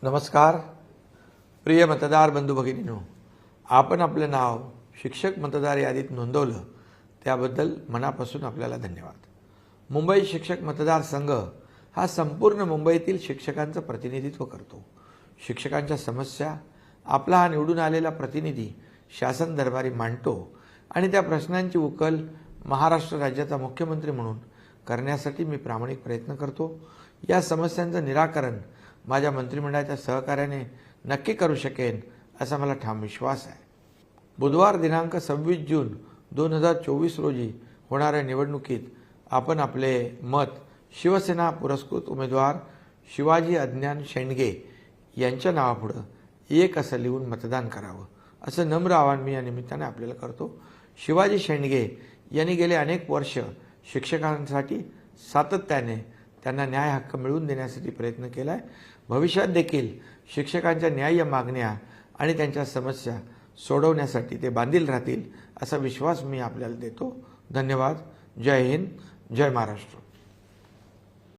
नमस्कार प्रिय मतदार बंधू भगिनींनो, आपण आपलं नाव शिक्षक मतदार यादीत नोंदवलं त्याबद्दल मनापासून आपल्याला धन्यवाद। मुंबई शिक्षक मतदार संघ हा संपूर्ण मुंबईतील शिक्षकांचं प्रतिनिधित्व करतो। शिक्षकांच्या समस्या आपला हा निवडून आलेला प्रतिनिधी शासन दरबारी मांडतो आणि त्या प्रश्नांची उकल महाराष्ट्र राज्याचा मुख्यमंत्री म्हणून करण्यासाठी मी प्रामाणिक प्रयत्न करतो। या समस्यांचं निराकरण माझ्या मंत्रिमंडळाच्या सहकार्याने नक्की करू शकेन असा मला ठाम विश्वास आहे। बुधवार दिनांक 26 जून 2024 रोजी होणाऱ्या निवडणुकीत आपण आपले मत शिवसेना पुरस्कृत उमेदवार शिवाजी अज्ञान शेंडगे यांच्या नावापुढे 1 असं लिहून मतदान करावं असं नम्र आवाहन मी या निमित्ताने आपल्याला करतो। शिवाजी शेंडगे यांनी गेले अनेक वर्ष शिक्षकांसाठी सातत्याने त्यांना न्याय हक्क मिळवून देण्यासाठी प्रयत्न केलाय। भविष्यात देखील शिक्षकांच्या न्याय्य मागण्या आणि त्यांच्या समस्या सोडवण्यासाठी ते बांधील राहतील असा विश्वास मी आपल्याला देतो। धन्यवाद। जय हिंद, जय महाराष्ट्र।